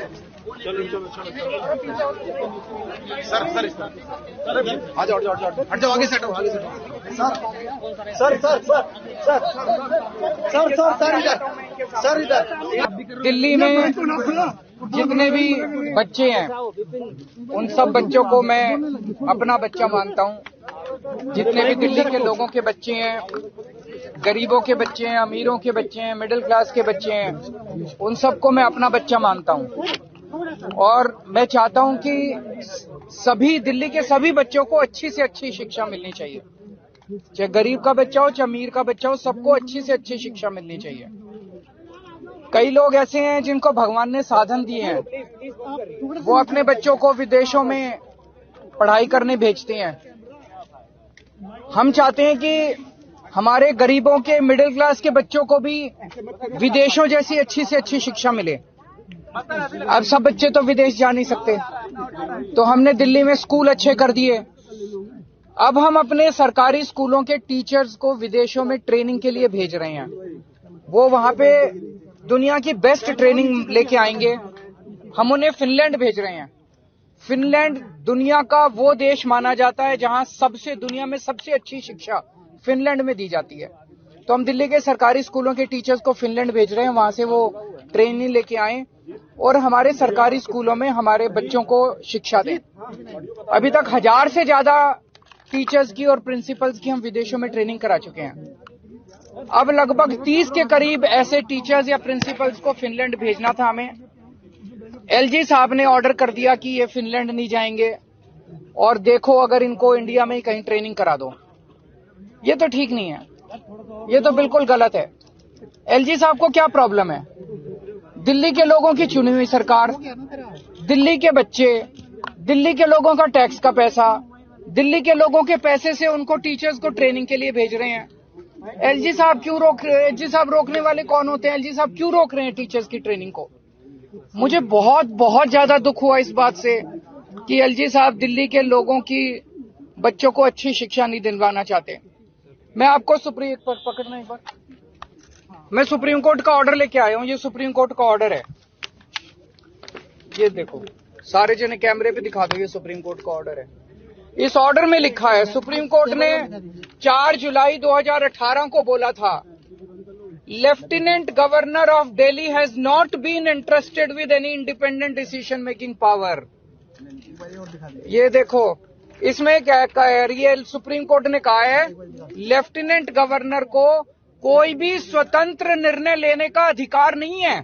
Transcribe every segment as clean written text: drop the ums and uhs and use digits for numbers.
चलो चलो चलो सर सर आ जाओ हट जाओ आगे से हटो आगे से सर इधर दिल्ली में जितने भी बच्चे हैं उन सब बच्चों को मैं अपना बच्चा मानता हूं। जितने भी दिल्ली के लोगों के बच्चे हैं, गरीबों के बच्चे हैं, अमीरों के बच्चे हैं, मिडिल क्लास के बच्चे हैं, उन सबको मैं अपना बच्चा मानता हूं। और मैं चाहता हूं कि सभी दिल्ली के सभी बच्चों को अच्छी से अच्छी शिक्षा मिलनी चाहिए। चाहे गरीब का बच्चा हो, चाहे अमीर का बच्चा हो, सबको अच्छी से अच्छी शिक्षा मिलनी चाहिए। कई लोग ऐसे हैं जिनको भगवान ने साधन दिए हैं, वो अपने बच्चों को विदेशों में पढ़ाई करने भेजते हैं। हम चाहते हैं कि हमारे गरीबों के, मिडिल क्लास के बच्चों को भी विदेशों जैसी अच्छी से अच्छी शिक्षा मिले। अब सब बच्चे तो विदेश जा नहीं सकते, तो हमने दिल्ली में स्कूल अच्छे कर दिए। अब हम अपने सरकारी स्कूलों के टीचर्स को विदेशों में ट्रेनिंग के लिए भेज रहे हैं। वो वहां पे दुनिया की बेस्ट ट्रेनिंग लेके आएंगे। हम उन्हें फिनलैंड भेज रहे हैं। फिनलैंड दुनिया का वो देश माना जाता है जहां दुनिया में सबसे अच्छी शिक्षा फिनलैंड में दी जाती है। तो हम दिल्ली के सरकारी स्कूलों के टीचर्स को फिनलैंड भेज रहे हैं, वहां से वो ट्रेनिंग लेके आए और हमारे सरकारी स्कूलों में हमारे बच्चों को शिक्षा दें। अभी तक 1000 से ज्यादा टीचर्स की और प्रिंसिपल्स की हम विदेशों में ट्रेनिंग करा चुके हैं। अब लगभग 30 के करीब ऐसे टीचर्स या प्रिंसिपल्स को फिनलैंड भेजना था हमें। एलजी साहब ने ऑर्डर कर दिया कि ये फिनलैंड नहीं जाएंगे और देखो अगर इनको इंडिया में ही कहीं ट्रेनिंग करा दो। ये तो ठीक नहीं है, ये तो बिल्कुल गलत है। एलजी साहब को क्या प्रॉब्लम है? दिल्ली के लोगों की चुनी हुई सरकार, दिल्ली के बच्चे, दिल्ली के लोगों का टैक्स का पैसा, दिल्ली के लोगों के पैसे से उनको टीचर्स को ट्रेनिंग के लिए भेज रहे हैं। एलजी साहब क्यों रोक रहे हैं? एलजी साहब रोकने वाले कौन होते हैं? एलजी साहब क्यों रोक रहे हैं टीचर्स की ट्रेनिंग को? मुझे बहुत ज्यादा दुख हुआ इस बात से कि एलजी साहब दिल्ली के लोगों की बच्चों को अच्छी शिक्षा नहीं दिलवाना चाहते। मैं आपको सुप्रीम कोर्ट पकड़ना एक बार, मैं सुप्रीम कोर्ट का ऑर्डर लेके आया हूं। ये सुप्रीम कोर्ट का ऑर्डर है, ये देखो, सारे जने कैमरे पे दिखा दो, ये सुप्रीम कोर्ट का ऑर्डर है। इस ऑर्डर में लिखा है, सुप्रीम कोर्ट ने 4 जुलाई 2018 को बोला था, lieutenant governor of Delhi has not been interested with any independent decision making power. ये देखो, इसमें क्या है, ये सुप्रीम कोर्ट ने कहा है लेफ्टिनेंट गवर्नर को कोई भी स्वतंत्र निर्णय लेने का अधिकार नहीं है।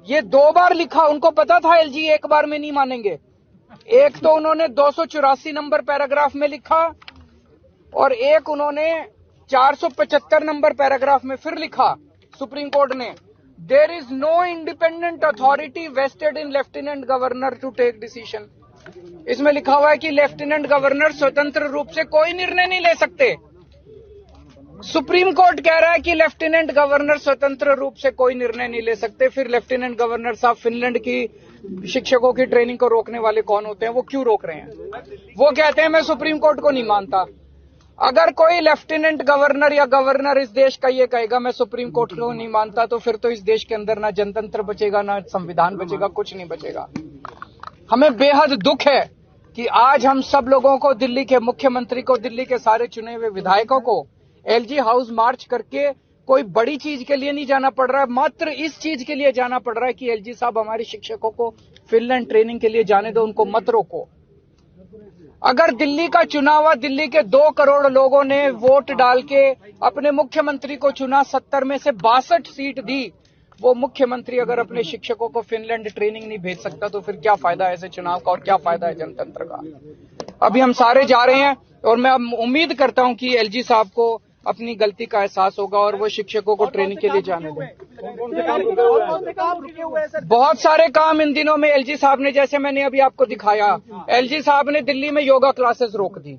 ये 2 बार लिखा, उनको पता था एलजी एक बार में नहीं मानेंगे। एक तो उन्होंने 284 नंबर पैराग्राफ में लिखा और एक उन्होंने 475 नंबर पैराग्राफ में फिर लिखा सुप्रीम कोर्ट ने, there is no independent authority vested in lieutenant governor to take decision. इसमें लिखा हुआ है कि लेफ्टिनेंट गवर्नर स्वतंत्र रूप से कोई निर्णय नहीं ले सकते। सुप्रीम कोर्ट कह रहा है कि लेफ्टिनेंट गवर्नर स्वतंत्र रूप से कोई निर्णय नहीं ले सकते। फिर लेफ्टिनेंट गवर्नर साहब फिनलैंड की शिक्षकों की ट्रेनिंग को रोकने वाले कौन होते हैं? वो क्यों रोक रहे हैं? वो कहते हैं मैं सुप्रीम कोर्ट को नहीं मानता। अगर कोई लेफ्टिनेंट गवर्नर या गवर्नर इस देश का ये कहेगा मैं सुप्रीम कोर्ट को नहीं मानता, तो फिर तो इस देश के अंदर ना जनतंत्र बचेगा, ना संविधान बचेगा, कुछ नहीं बचेगा। हमें बेहद दुख है कि आज हम सब लोगों को, दिल्ली के मुख्यमंत्री को, दिल्ली के सारे चुने हुए विधायकों को एलजी हाउस मार्च करके कोई बड़ी चीज के लिए नहीं जाना पड़ रहा है, मात्र इस चीज के लिए जाना पड़ रहा है कि एलजी साहब हमारे शिक्षकों को फिनलैंड ट्रेनिंग के लिए जाने दो, उनको मत रोको। अगर दिल्ली का चुनाव हुआ, दिल्ली के 2 करोड़ लोगों ने वोट डाल के अपने मुख्यमंत्री को चुना, 70 में से 62 सीट दी, वो मुख्यमंत्री अगर अपने शिक्षकों को फिनलैंड ट्रेनिंग नहीं भेज सकता तो फिर क्या फायदा है ऐसे चुनाव का और क्या फायदा है जनतंत्र का? अभी हम सारे जा रहे हैं और मैं उम्मीद करता हूं कि एलजी साहब को अपनी गलती का एहसास होगा और वो शिक्षकों को ट्रेनिंग के लिए जाने दें। बहुत सारे काम इन दिनों में एलजी साहब ने, जैसे मैंने अभी आपको दिखाया, एलजी साहब ने दिल्ली में योगा क्लासेस रोक दी।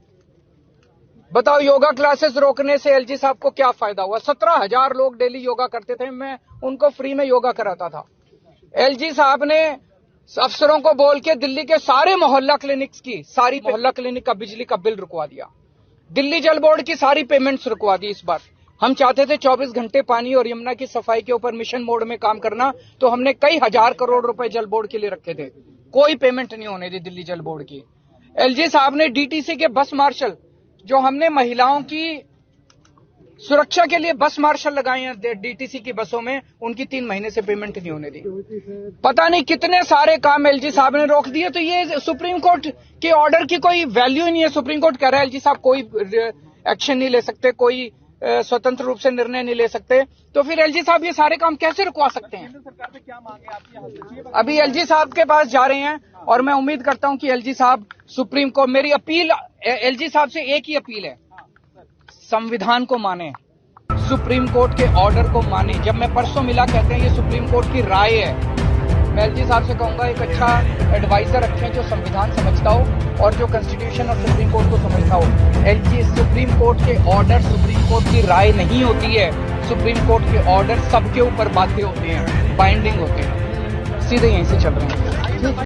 बताओ, योगा क्लासेस रोकने से एलजी साहब को क्या फायदा हुआ? 17,000 लोग डेली योगा करते थे, मैं उनको फ्री में योगा कराता था। एलजी साहब ने अफसरों को बोल के दिल्ली के सारे मोहल्ला क्लिनिक्स की, सारी मोहल्ला क्लिनिक का बिजली का बिल रुकवा दिया। दिल्ली जल बोर्ड की सारी पेमेंट्स रुकवा दी इस बार। हम चाहते थे 24 घंटे पानी और यमुना की सफाई के ऊपर मिशन मोड में काम करना, तो हमने कई हजार करोड़ रुपए जल बोर्ड के लिए रखे थे। कोई पेमेंट नहीं होने दी दिल्ली जल बोर्ड की। एलजी साहब ने डीटीसी के बस मार्शल, जो हमने महिलाओं की सुरक्षा के लिए बस मार्शल लगाए हैं डीटीसी की बसों में, उनकी 3 महीने से पेमेंट नहीं होने दी। पता नहीं कितने सारे काम एलजी साहब ने रोक दिए। तो ये सुप्रीम कोर्ट के ऑर्डर की कोई वैल्यू ही नहीं है। सुप्रीम कोर्ट कह रहा है एलजी साहब कोई एक्शन नहीं ले सकते, कोई स्वतंत्र रूप से निर्णय नहीं ले सकते, तो फिर एलजी साहब ये सारे काम कैसे रुकवा सकते हैं? सरकार से क्या मांगे आपकी? अभी एलजी साहब के पास जा रहे हैं और मैं उम्मीद करता हूं कि एलजी साहब सुप्रीम कोर्ट, मेरी अपील एलजी साहब से एक ही अपील है, संविधान को माने, सुप्रीम कोर्ट के ऑर्डर को माने। जब मैं परसों मिला, कहते हैं ये सुप्रीम कोर्ट की राय है। मैं एलजी साहब से कहूंगा एक अच्छा एडवाइजर रखें जो संविधान समझता हो और जो कॉन्स्टिट्यूशन और सुप्रीम कोर्ट को समझता हो। एलजी सुप्रीम कोर्ट के ऑर्डर सुप्रीम कोर्ट की राय नहीं होती है। सुप्रीम कोर्ट के ऑर्डर सबके ऊपर बाध्य होते हैं, बाइंडिंग होते हैं। सीधे यहीं से चल रहे हैं।